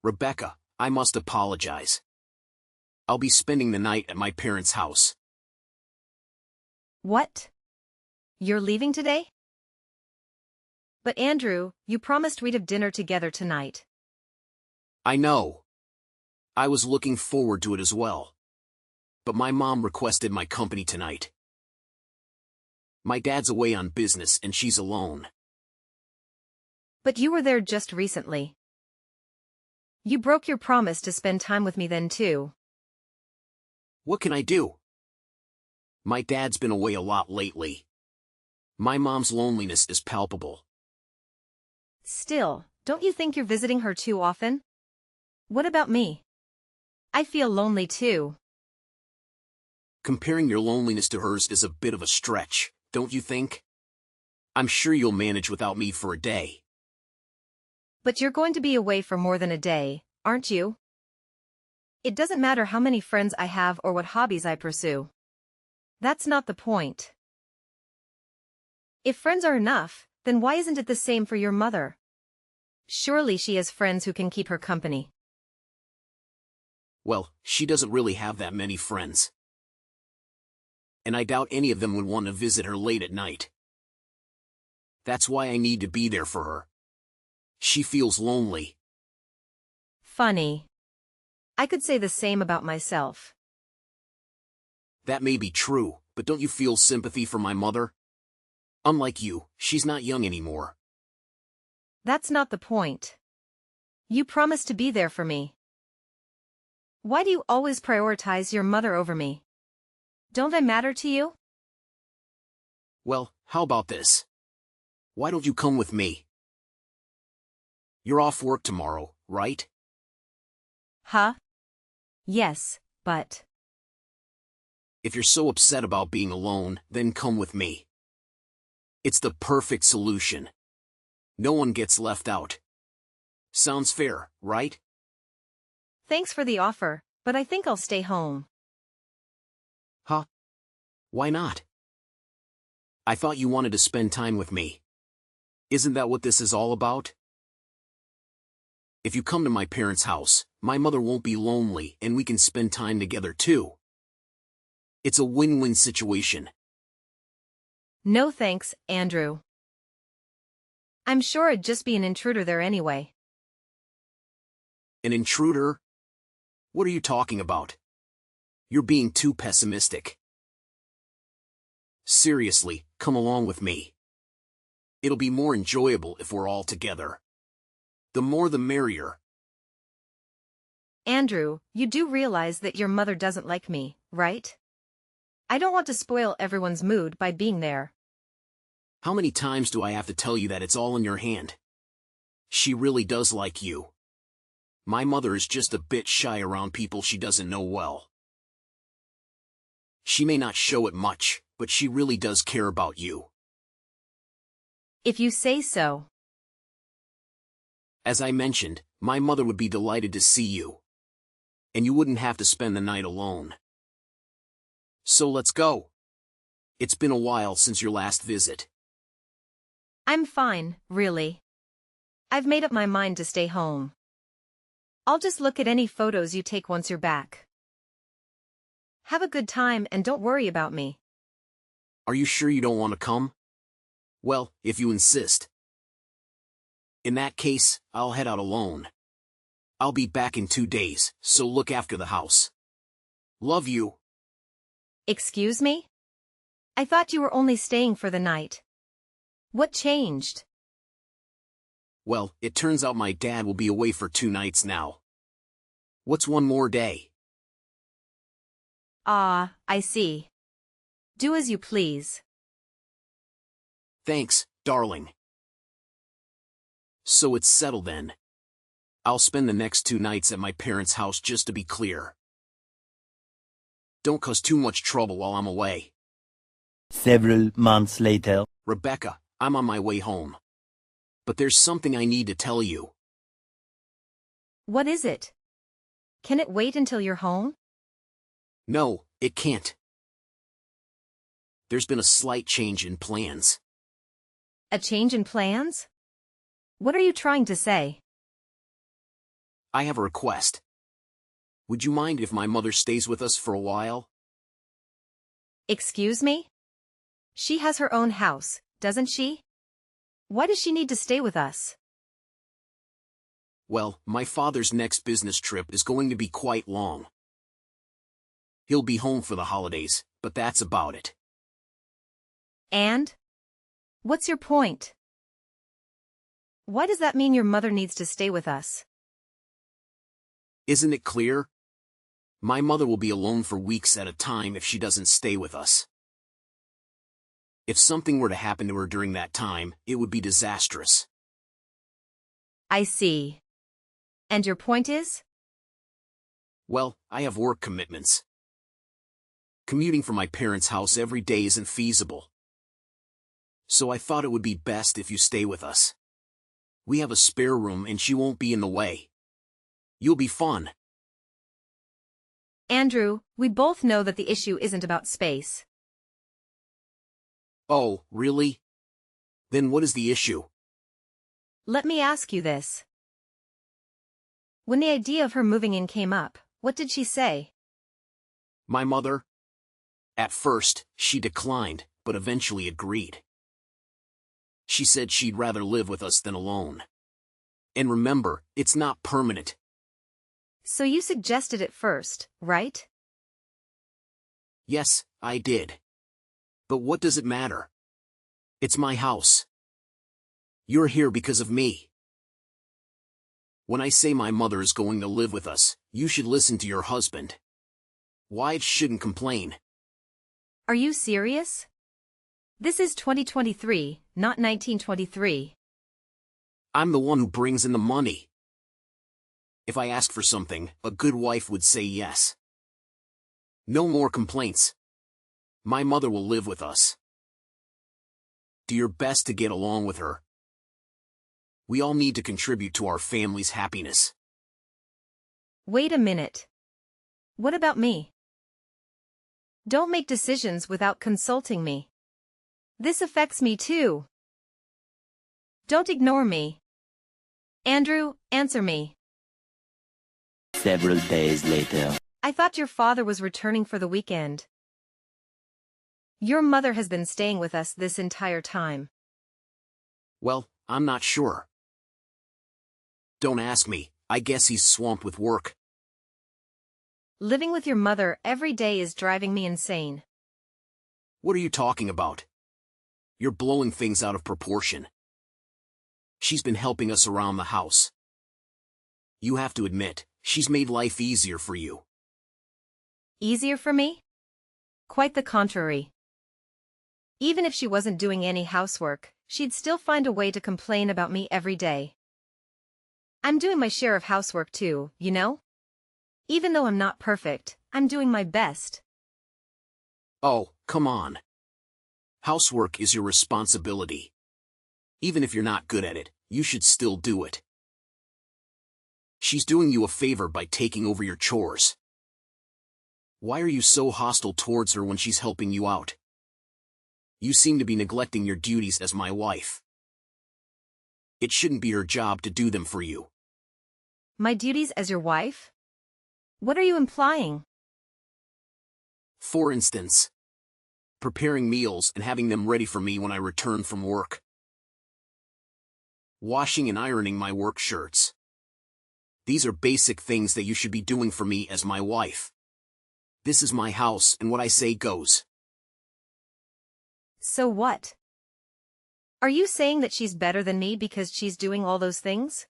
Rebecca, I must apologize. I'll be spending the night at my parents' house. What? You're leaving today? But Andrew, you promised we'd have dinner together tonight. I know. I was looking forward to it as well. But my mom requested my company tonight. My dad's away on business and she's alone. But you were there just recently. You broke your promise to spend time with me then too. What can I do? My dad's been away a lot lately. My mom's loneliness is palpable. Still, don't you think you're visiting her too often? What about me? I feel lonely too. Comparing your loneliness to hers is a bit of a stretch, don't you think? I'm sure you'll manage without me for a day. But you're going to be away for more than a day, aren't you? It doesn't matter how many friends I have or what hobbies I pursue. That's not the point. If friends are enough, then why isn't it the same for your mother? Surely she has friends who can keep her company. Well, she doesn't really have that many friends. And I doubt any of them would want to visit her late at night. That's why I need to be there for her. She feels lonely. Funny. I could say the same about myself. That may be true, but don't you feel sympathy for my mother? Unlike you, she's not young anymore. That's not the point. You promised to be there for me. Why do you always prioritize your mother over me? Don't I matter to you? Well, how about this? Why don't you come with me? You're off work tomorrow, right? Huh? Yes, but... If you're so upset about being alone, then come with me. It's the perfect solution. No one gets left out. Sounds fair, right? Thanks for the offer, but I think I'll stay home. Huh? Why not? I thought you wanted to spend time with me. Isn't that what this is all about? If you come to my parents' house, my mother won't be lonely and we can spend time together too. It's a win-win situation. No thanks, Andrew. I'm sure I'd just be an intruder there anyway. An intruder? What are you talking about? You're being too pessimistic. Seriously, come along with me. It'll be more enjoyable if we're all together. The more the merrier. Andrew, you do realize that your mother doesn't like me, right? I don't want to spoil everyone's mood by being there. How many times do I have to tell you that it's all in your hand? She really does like you. My mother is just a bit shy around people she doesn't know well. She may not show it much, but she really does care about you. If you say so. As I mentioned, my mother would be delighted to see you. And you wouldn't have to spend the night alone. So let's go. It's been a while since your last visit. I'm fine, really. I've made up my mind to stay home. I'll just look at any photos you take once you're back. Have a good time and don't worry about me. Are you sure you don't want to come? Well, if you insist. In that case, I'll head out alone. I'll be back in 2 days, so look after the house. Love you. Excuse me? I thought you were only staying for the night. What changed? Well, it turns out my dad will be away for 2 nights now. What's one more day? Ah, I see. Do as you please. Thanks, darling. So it's settled then. I'll spend the next 2 nights at my parents' house just to be clear. Don't cause too much trouble while I'm away. Several months later. Rebecca, I'm on my way home. But there's something I need to tell you. What is it? Can it wait until you're home? No, it can't. There's been a slight change in plans. A change in plans? What are you trying to say? I have a request. Would you mind if my mother stays with us for a while? Excuse me? She has her own house, doesn't she? Why does she need to stay with us? Well, my father's next business trip is going to be quite long. He'll be home for the holidays, but that's about it. And? What's your point? Why does that mean your mother needs to stay with us? Isn't it clear? My mother will be alone for weeks at a time if she doesn't stay with us. If something were to happen to her during that time, it would be disastrous. I see. And your point is? Well, I have work commitments. Commuting from my parents' house every day isn't feasible. So I thought it would be best if you stay with us. We have a spare room and she won't be in the way. You'll be fun. Andrew, we both know that the issue isn't about space. Oh, really? Then what is the issue? Let me ask you this. When the idea of her moving in came up, what did she say? My mother? At first, she declined, but eventually agreed. She said she'd rather live with us than alone. And remember, it's not permanent. So you suggested it first, right? Yes, I did. But what does it matter? It's my house. You're here because of me. When I say my mother is going to live with us, you should listen to your husband. Wives shouldn't complain. Are you serious? This is 2023, not 1923. I'm the one who brings in the money. If I asked for something, a good wife would say yes. No more complaints. My mother will live with us. Do your best to get along with her. We all need to contribute to our family's happiness. Wait a minute. What about me? Don't make decisions without consulting me. This affects me too. Don't ignore me. Andrew, answer me. Several days later. I thought your father was returning for the weekend. Your mother has been staying with us this entire time. Well, I'm not sure. Don't ask me. I guess he's swamped with work. Living with your mother every day is driving me insane. What are you talking about? You're blowing things out of proportion. She's been helping us around the house. You have to admit, she's made life easier for you. Easier for me? Quite the contrary. Even if she wasn't doing any housework, she'd still find a way to complain about me every day. I'm doing my share of housework too, you know? Even though I'm not perfect, I'm doing my best. Oh, come on. Housework is your responsibility. Even if you're not good at it, you should still do it. She's doing you a favor by taking over your chores. Why are you so hostile towards her when she's helping you out? You seem to be neglecting your duties as my wife. It shouldn't be her job to do them for you. My duties as your wife? What are you implying? For instance, preparing meals and having them ready for me when I return from work. Washing and ironing my work shirts. These are basic things that you should be doing for me as my wife. This is my house and what I say goes. So what? Are you saying that she's better than me because she's doing all those things?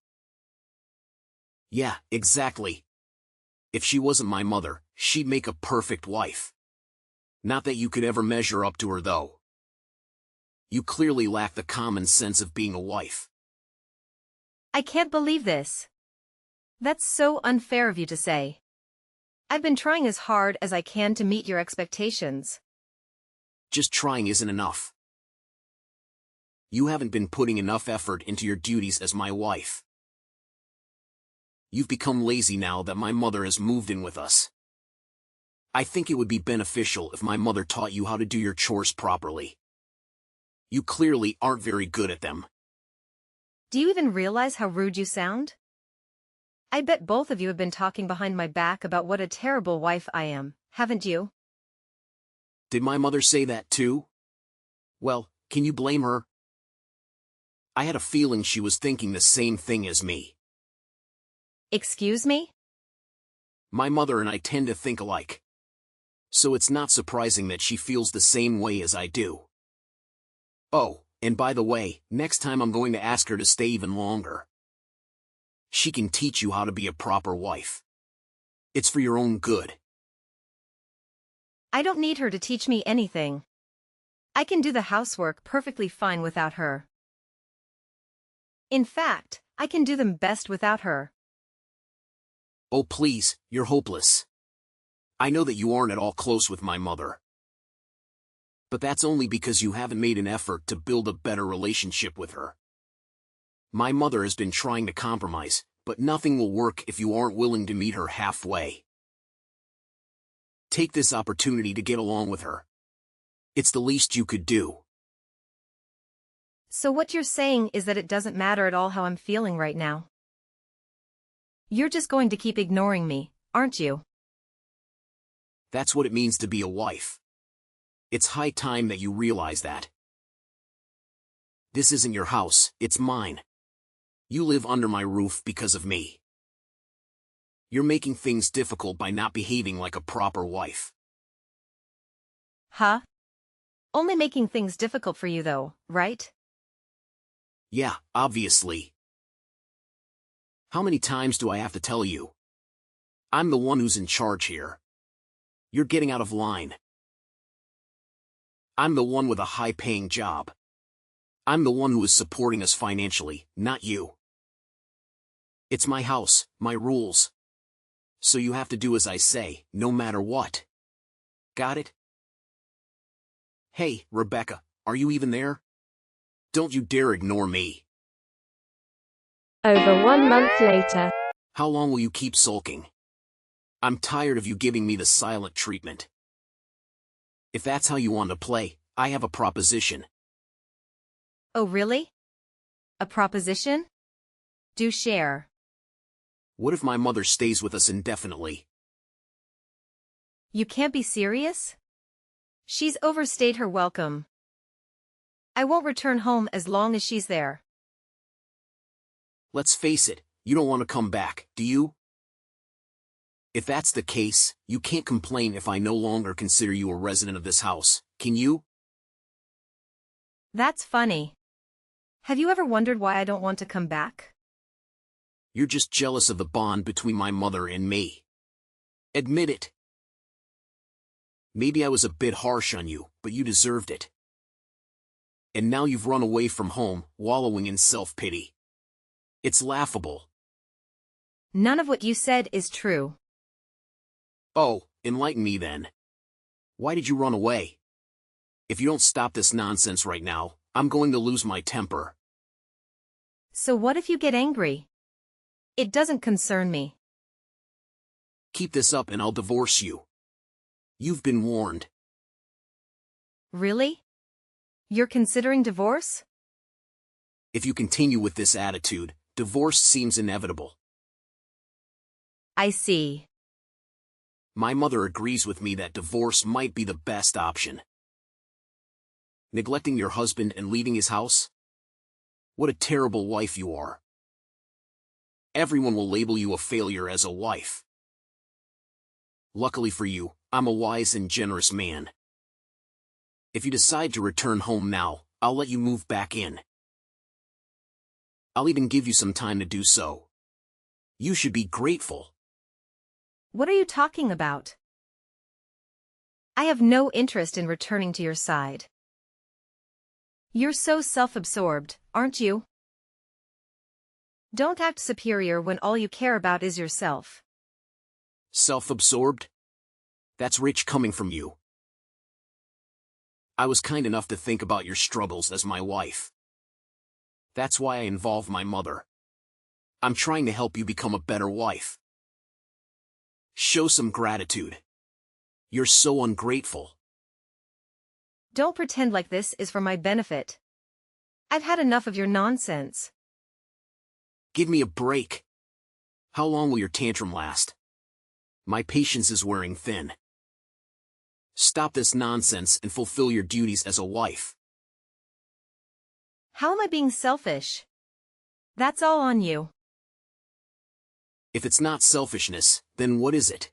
Yeah, exactly. If she wasn't my mother, she'd make a perfect wife. Not that you could ever measure up to her though. You clearly lack the common sense of being a wife. I can't believe this. That's so unfair of you to say. I've been trying as hard as I can to meet your expectations. Just trying isn't enough. You haven't been putting enough effort into your duties as my wife. You've become lazy now that my mother has moved in with us. I think it would be beneficial if my mother taught you how to do your chores properly. You clearly aren't very good at them. Do you even realize how rude you sound? I bet both of you have been talking behind my back about what a terrible wife I am, haven't you? Did my mother say that too? Well, can you blame her? I had a feeling she was thinking the same thing as me. Excuse me? My mother and I tend to think alike. So it's not surprising that she feels the same way as I do. Oh, and by the way, next time I'm going to ask her to stay even longer. She can teach you how to be a proper wife. It's for your own good. I don't need her to teach me anything. I can do the housework perfectly fine without her. In fact, I can do them best without her. Oh please, you're hopeless. I know that you aren't at all close with my mother. But that's only because you haven't made an effort to build a better relationship with her. My mother has been trying to compromise, but nothing will work if you aren't willing to meet her halfway. Take this opportunity to get along with her. It's the least you could do. So what you're saying is that it doesn't matter at all how I'm feeling right now. You're just going to keep ignoring me, aren't you? That's what it means to be a wife. It's high time that you realize that. This isn't your house, it's mine. You live under my roof because of me. You're making things difficult by not behaving like a proper wife. Huh? Only making things difficult for you though, right? Yeah, obviously. How many times do I have to tell you? I'm the one who's in charge here. You're getting out of line. I'm the one with a high-paying job. I'm the one who is supporting us financially, not you. It's my house, my rules. So you have to do as I say, no matter what. Got it? Hey, Rebecca, are you even there? Don't you dare ignore me. Over 1 month later. How long will you keep sulking? I'm tired of you giving me the silent treatment. If that's how you want to play, I have a proposition. Oh really? A proposition? Do share. What if my mother stays with us indefinitely? You can't be serious? She's overstayed her welcome. I won't return home as long as she's there. Let's face it, you don't want to come back, do you? If that's the case, you can't complain if I no longer consider you a resident of this house, can you? That's funny. Have you ever wondered why I don't want to come back? You're just jealous of the bond between my mother and me. Admit it. Maybe I was a bit harsh on you, but you deserved it. And now you've run away from home, wallowing in self-pity. It's laughable. None of what you said is true. Oh, enlighten me then. Why did you run away? If you don't stop this nonsense right now, I'm going to lose my temper. So what if you get angry? It doesn't concern me. Keep this up and I'll divorce you. You've been warned. Really? You're considering divorce? If you continue with this attitude, divorce seems inevitable. I see. My mother agrees with me that divorce might be the best option. Neglecting your husband and leaving his house? What a terrible wife you are. Everyone will label you a failure as a wife. Luckily for you, I'm a wise and generous man. If you decide to return home now, I'll let you move back in. I'll even give you some time to do so. You should be grateful. What are you talking about? I have no interest in returning to your side. You're so self-absorbed, aren't you? Don't act superior when all you care about is yourself. Self-absorbed? That's rich coming from you. I was kind enough to think about your struggles as my wife. That's why I involved my mother. I'm trying to help you become a better wife. Show some gratitude. You're so ungrateful. Don't pretend like this is for my benefit. I've had enough of your nonsense. Give me a break. How long will your tantrum last? My patience is wearing thin. Stop this nonsense and fulfill your duties as a wife. How am I being selfish? That's all on you. If it's not selfishness, then what is it?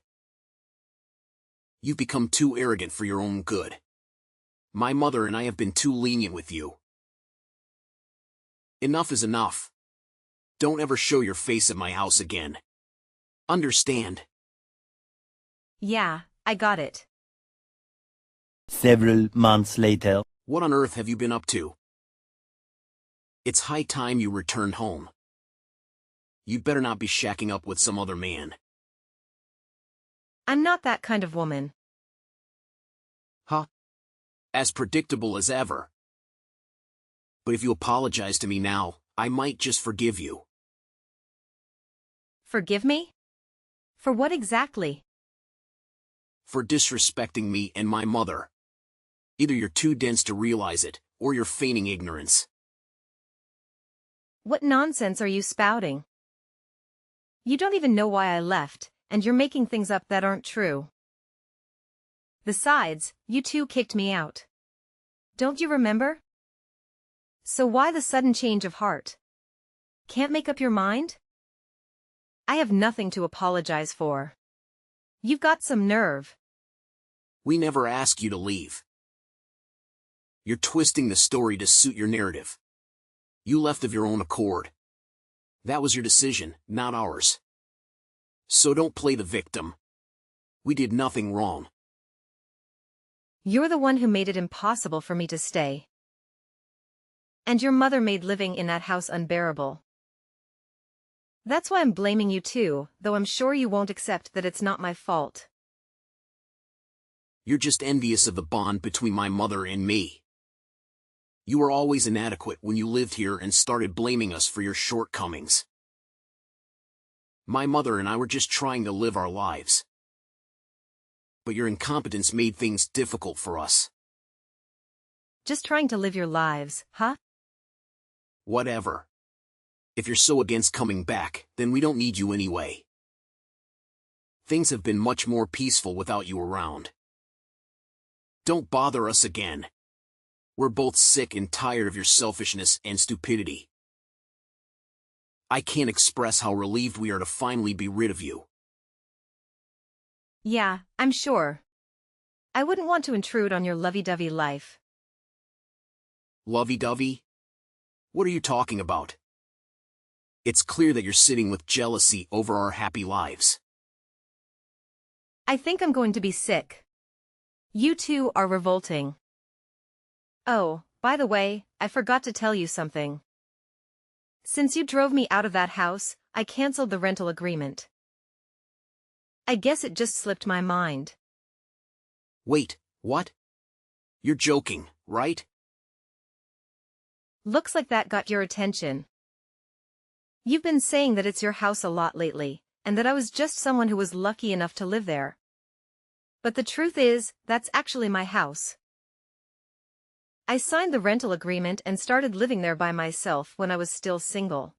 You've become too arrogant for your own good. My mother and I have been too lenient with you. Enough is enough. Don't ever show your face at my house again. Understand? Yeah, I got it. Several months later. What on earth have you been up to? It's high time you returned home. You'd better not be shacking up with some other man. I'm not that kind of woman. Huh? As predictable as ever. But if you apologize to me now, I might just forgive you. Forgive me? For what exactly? For disrespecting me and my mother. Either you're too dense to realize it, or you're feigning ignorance. What nonsense are you spouting? You don't even know why I left, and you're making things up that aren't true. Besides, you two kicked me out. Don't you remember? So why the sudden change of heart? Can't make up your mind? I have nothing to apologize for. You've got some nerve. We never asked you to leave. You're twisting the story to suit your narrative. You left of your own accord. That was your decision, not ours. So don't play the victim. We did nothing wrong. You're the one who made it impossible for me to stay. And your mother made living in that house unbearable. That's why I'm blaming you too, though I'm sure you won't accept that it's not my fault. You're just envious of the bond between my mother and me. You were always inadequate when you lived here and started blaming us for your shortcomings. My mother and I were just trying to live our lives. But your incompetence made things difficult for us. Just trying to live your lives, huh? Whatever. If you're so against coming back, then we don't need you anyway. Things have been much more peaceful without you around. Don't bother us again. We're both sick and tired of your selfishness and stupidity. I can't express how relieved we are to finally be rid of you. Yeah, I'm sure. I wouldn't want to intrude on your lovey-dovey life. Lovey-dovey? What are you talking about? It's clear that you're sitting with jealousy over our happy lives. I think I'm going to be sick. You two are revolting. Oh, by the way, I forgot to tell you something. Since you drove me out of that house, I canceled the rental agreement. I guess it just slipped my mind. Wait, what? You're joking, right? Looks like that got your attention. You've been saying that it's your house a lot lately, and that I was just someone who was lucky enough to live there. But the truth is, that's actually my house. I signed the rental agreement and started living there by myself when I was still single.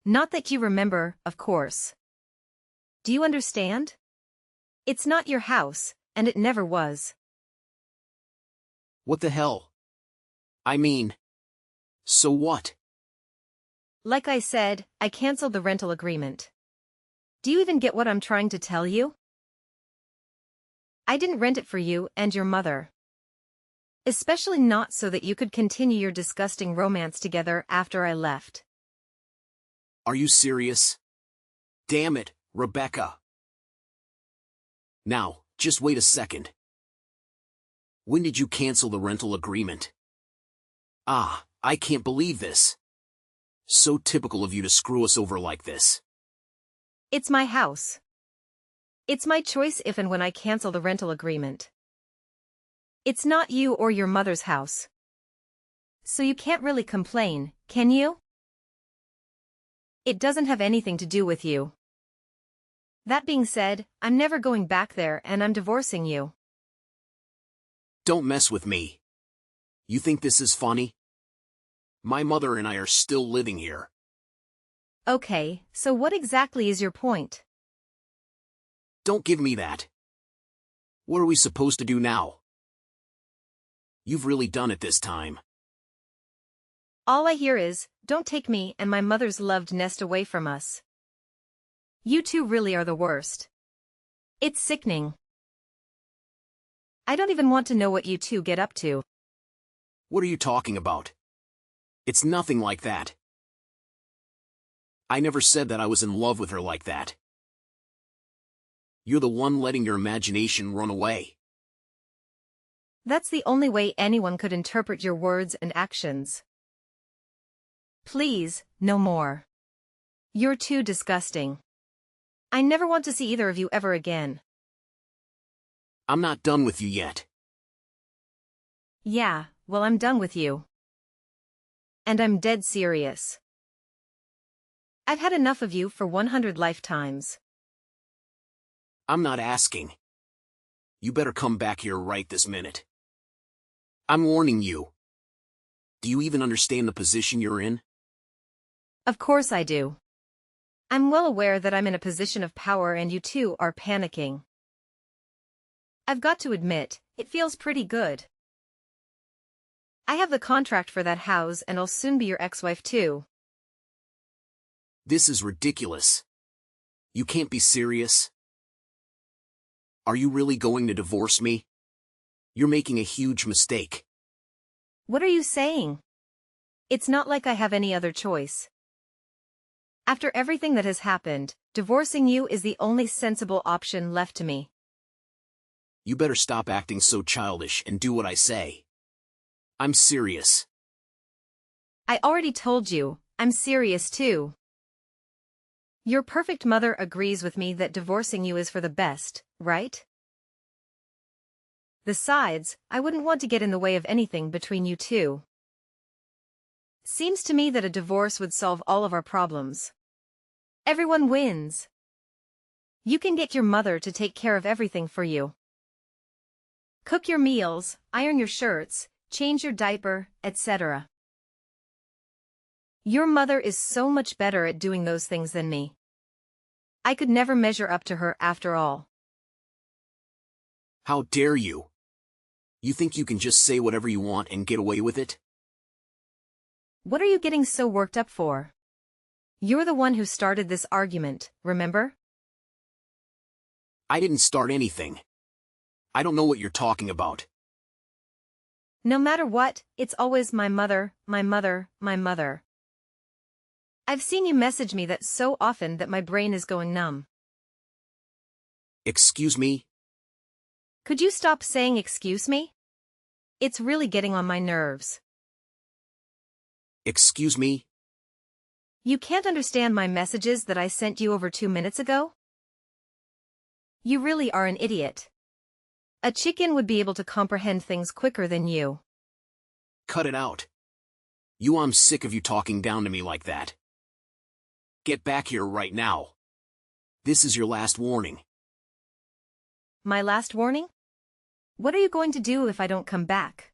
Not that you remember, of course. Do you understand? It's not your house, and it never was. What the hell? I mean, so what? Like I said, I canceled the rental agreement. Do you even get what I'm trying to tell you? I didn't rent it for you and your mother. Especially not so that you could continue your disgusting romance together after I left. Are you serious? Damn it, Rebecca. Now, just wait a second. When did you cancel the rental agreement? Ah, I can't believe this. So typical of you to screw us over like this. It's my house. It's my choice if and when I cancel the rental agreement. It's not you or your mother's house. So you can't really complain, can you? It doesn't have anything to do with you. That being said, I'm never going back there and I'm divorcing you. Don't mess with me. You think this is funny? My mother and I are still living here. Okay, so what exactly is your point? Don't give me that. What are we supposed to do now? You've really done it this time. All I hear is, don't take me and my mother's loved nest away from us. You two really are the worst. It's sickening. I don't even want to know what you two get up to. What are you talking about? It's nothing like that. I never said that I was in love with her like that. You're the one letting your imagination run away. That's the only way anyone could interpret your words and actions. Please, no more. You're too disgusting. I never want to see either of you ever again. I'm not done with you yet. Yeah, well, I'm done with you. And I'm dead serious. I've had enough of you for 100 lifetimes. I'm not asking. You better come back here right this minute. I'm warning you. Do you even understand the position you're in? Of course I do. I'm well aware that I'm in a position of power and you two are panicking. I've got to admit, it feels pretty good. I have the contract for that house and I'll soon be your ex-wife too. This is ridiculous. You can't be serious. Are you really going to divorce me? You're making a huge mistake. What are you saying? It's not like I have any other choice. After everything that has happened, divorcing you is the only sensible option left to me. You better stop acting so childish and do what I say. I'm serious. I already told you, I'm serious too. Your perfect mother agrees with me that divorcing you is for the best, right? Besides, I wouldn't want to get in the way of anything between you two. Seems to me that a divorce would solve all of our problems. Everyone wins. You can get your mother to take care of everything for you. Cook your meals, iron your shirts, change your diaper, etc. Your mother is so much better at doing those things than me. I could never measure up to her after all. How dare you? You think you can just say whatever you want and get away with it? What are you getting so worked up for? You're the one who started this argument, remember? I didn't start anything. I don't know what you're talking about. No matter what, it's always my mother, my mother, my mother. I've seen you message me that so often that my brain is going numb. Excuse me? Could you stop saying excuse me? It's really getting on my nerves. Excuse me? You can't understand my messages that I sent you over 2 minutes ago? You really are an idiot. A chicken would be able to comprehend things quicker than you. Cut it out. I'm sick of you talking down to me like that. Get back here right now. This is your last warning. My last warning? What are you going to do if I don't come back?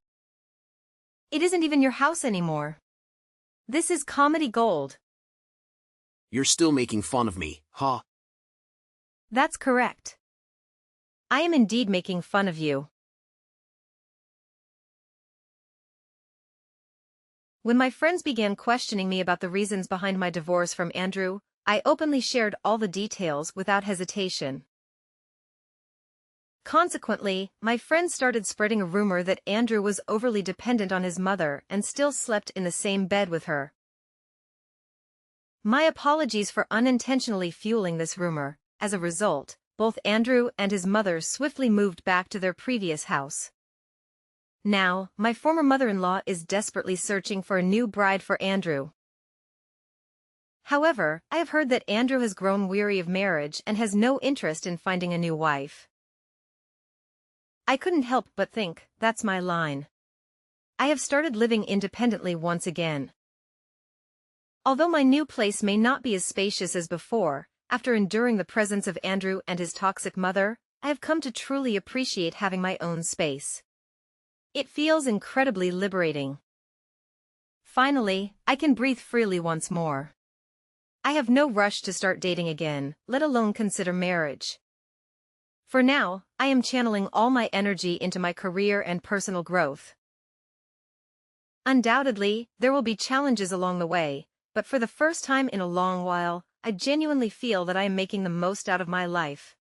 It isn't even your house anymore. This is comedy gold. You're still making fun of me, huh? That's correct. I am indeed making fun of you. When my friends began questioning me about the reasons behind my divorce from Andrew, I openly shared all the details without hesitation. Consequently, my friends started spreading a rumor that Andrew was overly dependent on his mother and still slept in the same bed with her. My apologies for unintentionally fueling this rumor. As a result, both Andrew and his mother swiftly moved back to their previous house. Now, my former mother-in-law is desperately searching for a new bride for Andrew. However, I have heard that Andrew has grown weary of marriage and has no interest in finding a new wife. I couldn't help but think, that's my line. I have started living independently once again. Although my new place may not be as spacious as before, after enduring the presence of Andrew and his toxic mother, I have come to truly appreciate having my own space. It feels incredibly liberating. Finally, I can breathe freely once more. I have no rush to start dating again, let alone consider marriage. For now, I am channeling all my energy into my career and personal growth. Undoubtedly, there will be challenges along the way, but for the first time in a long while, I genuinely feel that I am making the most out of my life.